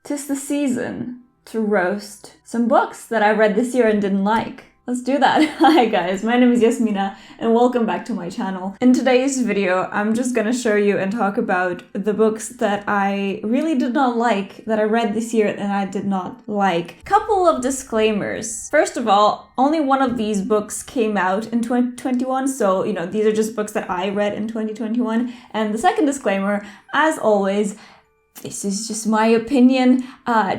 'tis the season to roast some books that I read this year and didn't like. Let's do that. Hi guys, my name is Iasmina and welcome back to my channel. In today's video, I'm just gonna show you and talk about the books that I really did not like, that I read this year and I did not like. Couple of disclaimers. First of all, only one of these books came out in 2021, so these are just books that I read in 2021. And the second disclaimer, as always, this is just my opinion.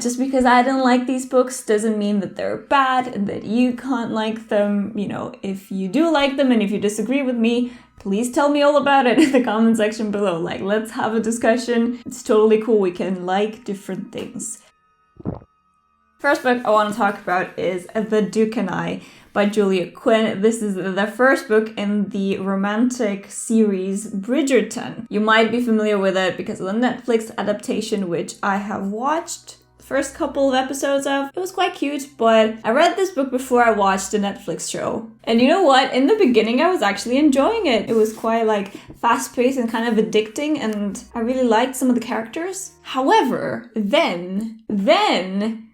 Just because I didn't like these books doesn't mean that they're bad and that you can't like them. If you do like them and if you disagree with me, please tell me all about it in the comment section below. Let's have a discussion. It's totally cool. We can like different things. First book I want to talk about is The Duke and I by Julia Quinn. This is the first book in the romantic series Bridgerton. You might be familiar with it because of the Netflix adaptation, which I have watched the first couple of episodes of. It was quite cute, but I read this book before I watched the Netflix show. And you know what? In the beginning, I was actually enjoying it. It was quite fast-paced and kind of addicting, and I really liked some of the characters. However, then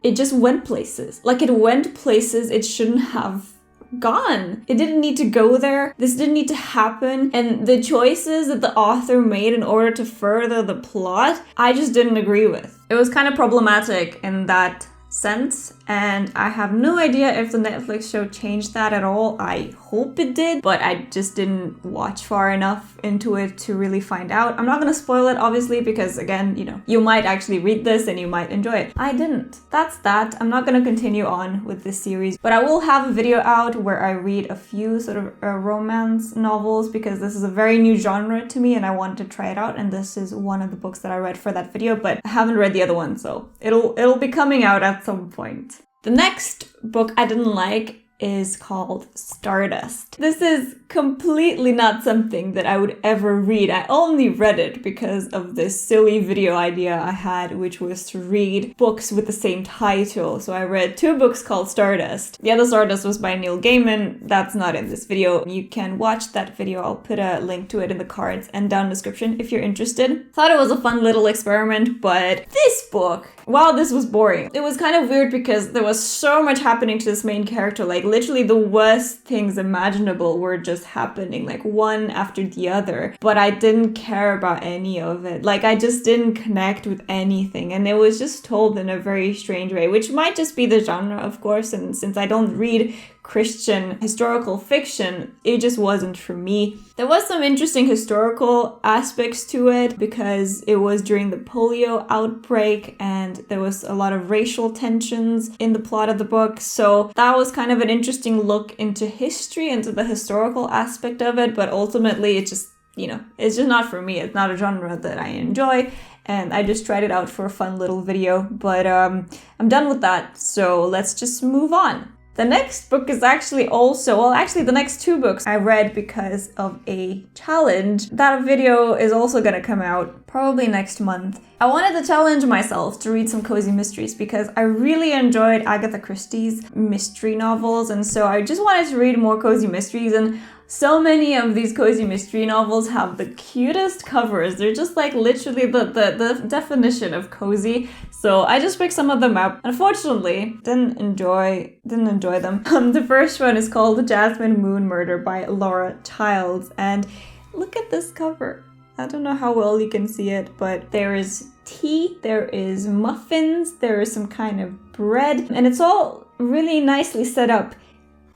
it just went places. It went places it shouldn't have gone. It didn't need to go there. This didn't need to happen. And the choices that the author made in order to further the plot, I just didn't agree with. It was kind of problematic in that sense, and I have no idea if the Netflix show changed that at all. I hope it did, but I just didn't watch far enough into it to really find out. I'm not gonna spoil it, obviously, because again, you might actually read this and you might enjoy it. I didn't. That's that. I'm not gonna continue on with this series, but I will have a video out where I read a few sort of romance novels, because this is a very new genre to me and I wanted to try it out, and this is one of the books that I read for that video, but I haven't read the other one, so it'll be coming out at some point. The next book I didn't like is called Stardust. This is completely not something that I would ever read. I only read it because of this silly video idea I had, which was to read books with the same title. So I read 2 books called Stardust. The other Stardust was by Neil Gaiman. That's not in this video. You can watch that video. I'll put a link to it in the cards and down in the description if you're interested. Thought it was a fun little experiment, but this book, wow, this was boring. It was kind of weird because there was so much happening to this main character. Literally the worst things imaginable were just happening, one after the other. But I didn't care about any of it. I just didn't connect with anything. And it was just told in a very strange way, which might just be the genre, of course. And since I don't read Christian historical fiction, it just wasn't for me. There was some interesting historical aspects to it because it was during the polio outbreak and there was a lot of racial tensions in the plot of the book. So that was kind of an interesting look into history, into the historical aspect of it. But ultimately, it just, it's just not for me. It's not a genre that I enjoy. And I just tried it out for a fun little video. But I'm done with that. So let's just move on. The next book is actually the next 2 books I read because of a challenge. That video is also gonna come out probably next month. I wanted to challenge myself to read some cozy mysteries because I really enjoyed Agatha Christie's mystery novels, and so I just wanted to read more cozy mysteries, and so many of these cozy mystery novels have the cutest covers. They're just literally the definition of cozy. So I just picked some of them up. Unfortunately, didn't enjoy them. The first one is called The Jasmine Moon Murder by Laura Childs. And look at this cover. I don't know how well you can see it, but there is tea, there is muffins, there is some kind of bread, and it's all really nicely set up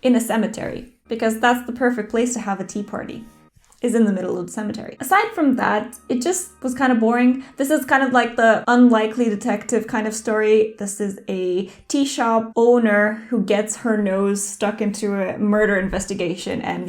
in a cemetery, because that's the perfect place to have a tea party, is in the middle of the cemetery. Aside from that, it just was kind of boring. This is kind of like the unlikely detective kind of story. This is a tea shop owner who gets her nose stuck into a murder investigation and,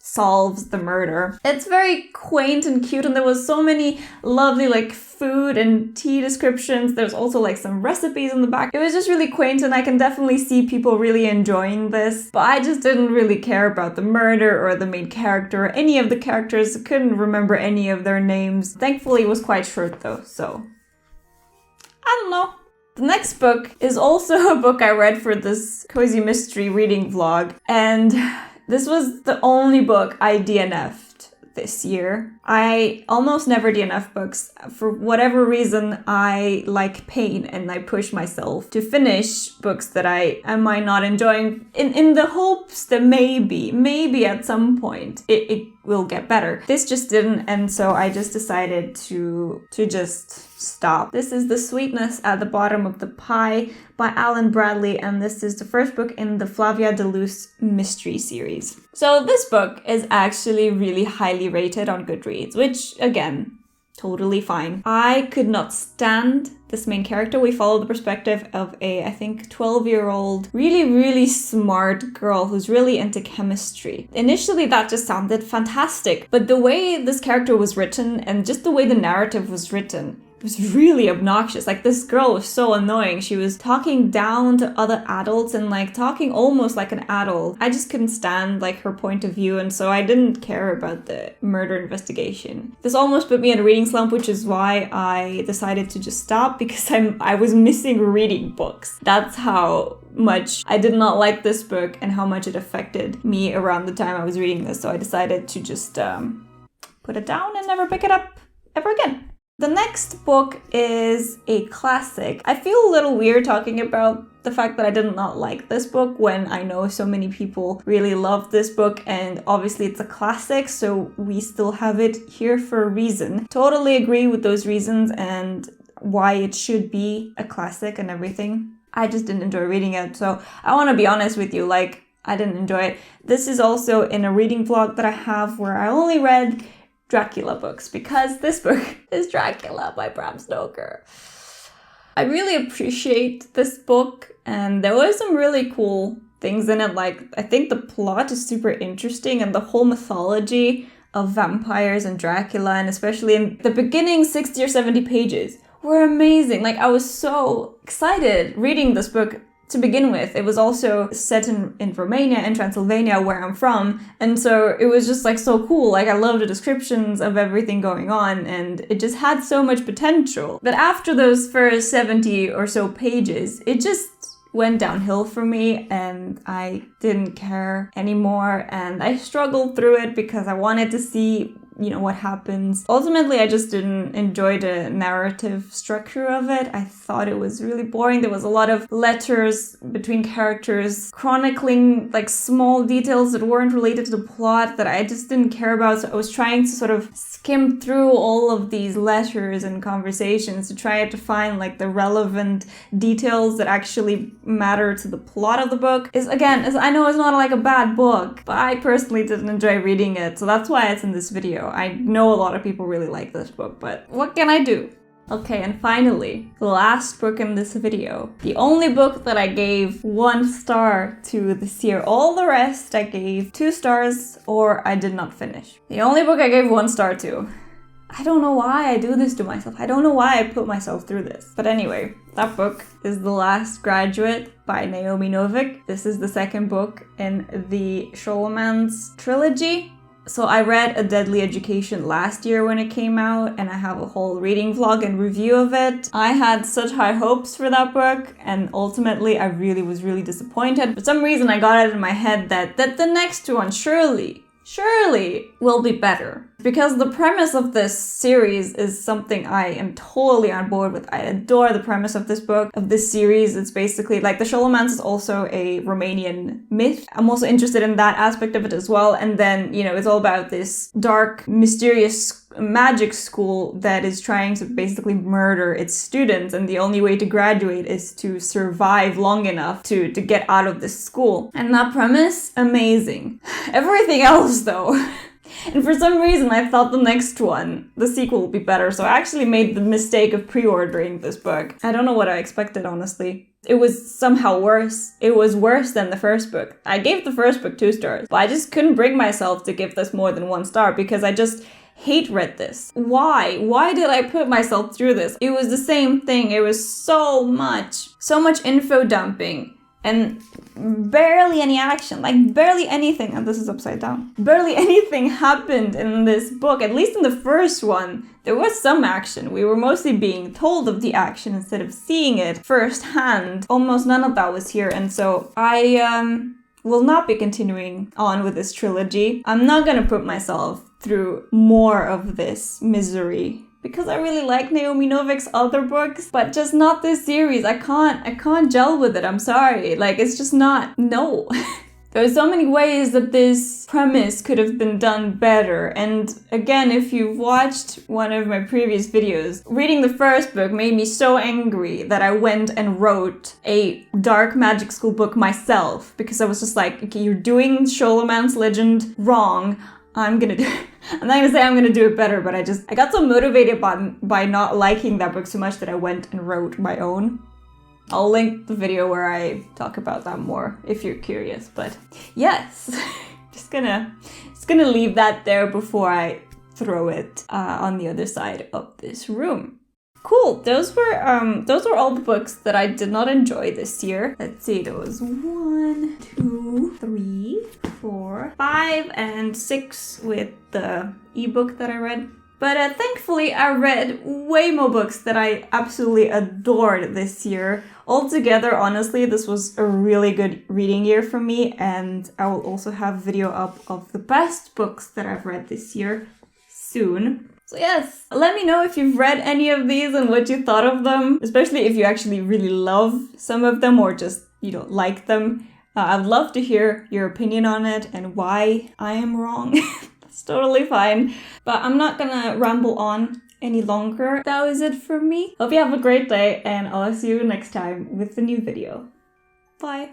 solves the murder. It's very quaint and cute, and there was so many lovely food and tea descriptions. There's also some recipes in the back. It was just really quaint, and I can definitely see people really enjoying this, but I just didn't really care about the murder or the main character or any of the characters. I couldn't remember any of their names. Thankfully, it was quite short though, so I don't know. The next book is also a book I read for this cozy mystery reading vlog, and this was the only book I DNF'd this year. I almost never DNF books. For whatever reason, I like pain and I push myself to finish books that I might not enjoying in the hopes that maybe at some point it will get better. This just didn't, and so I just decided to just stop. This is The Sweetness at the Bottom of the Pie by Alan Bradley, and this is the first book in the Flavia de Luce mystery series. So this book is actually really highly rated on Goodreads, which again, totally fine. I could not stand this main character. We follow the perspective of a, I think, 12-year-old, really smart girl who's really into chemistry. Initially, that just sounded fantastic, but the way this character was written and just the way the narrative was written, it was really obnoxious. Like, this girl was so annoying. She was talking down to other adults and like talking almost like an adult. I just couldn't stand like her point of view, and so I didn't care about the murder investigation. This almost put me in a reading slump, which is why I decided to just stop, because I was missing reading books. That's how much I did not like this book and how much it affected me around the time I was reading this. So I decided to just put it down and never pick it up ever again. The next book is a classic. I feel a little weird talking about the fact that I did not like this book when I know so many people really love this book, and obviously it's a classic, so we still have it here for a reason. Totally agree with those reasons and why it should be a classic and everything. I just didn't enjoy reading it, so I want to be honest with you, like, I didn't enjoy it. This is also in a reading vlog that I have where I only read Dracula books, because this book is Dracula by Bram Stoker. I really appreciate this book, and there were some really cool things in it. Like, I think the plot is super interesting, and the whole mythology of vampires and Dracula, and especially in the beginning 60 or 70 pages, were amazing. Like, I was so excited reading this book. To begin with, it was also set in Romania, in Transylvania, where I'm from, and so it was just like so cool. Like, I love the descriptions of everything going on, and it just had so much potential. But after those first 70 or so pages, it just went downhill for me, and I didn't care anymore, and I struggled through it because I wanted to see, you know, what happens. Ultimately, I just didn't enjoy the narrative structure of it. I thought it was really boring. There was a lot of letters between characters chronicling like small details that weren't related to the plot that I just didn't care about. So I was trying to sort of skim through all of these letters and conversations to try to find like the relevant details that actually matter to the plot of the book. I know it's not like a bad book, but I personally didn't enjoy reading it. So that's why it's in this video. I know a lot of people really like this book, but what can I do? Okay, and finally, the last book in this video. The only book that I gave 1 star to this year. All the rest I gave 2 stars or I did not finish. The only book I gave 1 star to. I don't know why I do this to myself. I don't know why I put myself through this. But anyway, that book is The Last Graduate by Naomi Novik. This is the second book in the Scholomance trilogy. So I read A Deadly Education last year when it came out, and I have a whole reading vlog and review of it. I had such high hopes for that book, and ultimately I was really disappointed. For some reason I got it in my head that the next one surely will be better. Because the premise of this series is something I am totally on board with. I adore the premise of this book, of this series. It's basically like the Scholomance is also a Romanian myth. I'm also interested in that aspect of it as well. And then, you know, it's all about this dark, mysterious magic school that is trying to basically murder its students, and the only way to graduate is to survive long enough to get out of this school. And that premise, amazing. Everything else though. And for some reason I thought the next one, the sequel, would be better, so I actually made the mistake of pre-ordering this book. I don't know what I expected, honestly. It was somehow worse. It was worse than the first book. I gave the first book 2 stars, but I just couldn't bring myself to give this more than 1 star because I just hate read this. Why? Why did I put myself through this? It was the same thing. It was so much info dumping and barely any action, like barely anything. And this is upside down. Barely anything happened in this book. At least in the first one, there was some action. We were mostly being told of the action instead of seeing it firsthand. Almost none of that was here. And so I will not be continuing on with this trilogy. I'm not gonna put myself through more of this misery. Because I really like Naomi Novik's other books, but just not this series. I can't gel with it, I'm sorry. Like, it's just not, no. There are so many ways that this premise could have been done better. And again, if you've watched one of my previous videos, reading the first book made me so angry that I went and wrote a dark magic school book myself. Because I was just like, okay, you're doing Charlemagne's Legend wrong. I'm not gonna say I'm gonna do it better, but I got so motivated by not liking that book so much that I went and wrote my own. I'll link the video where I talk about that more if you're curious, but yes, just gonna leave that there before I throw it on the other side of this room. Cool, those were all the books that I did not enjoy this year. Let's see, there was 1, 2, 3, 4, 5, and 6 with the ebook that I read. But thankfully I read way more books that I absolutely adored this year. Altogether, honestly, this was a really good reading year for me, and I will also have a video up of the best books that I've read this year soon. So yes, let me know if you've read any of these and what you thought of them, especially if you actually really love some of them or just you don't like them. I'd love to hear your opinion on it and why I am wrong. That's totally fine. But I'm not gonna ramble on any longer. That was it for me. Hope you have a great day and I'll see you next time with a new video. Bye.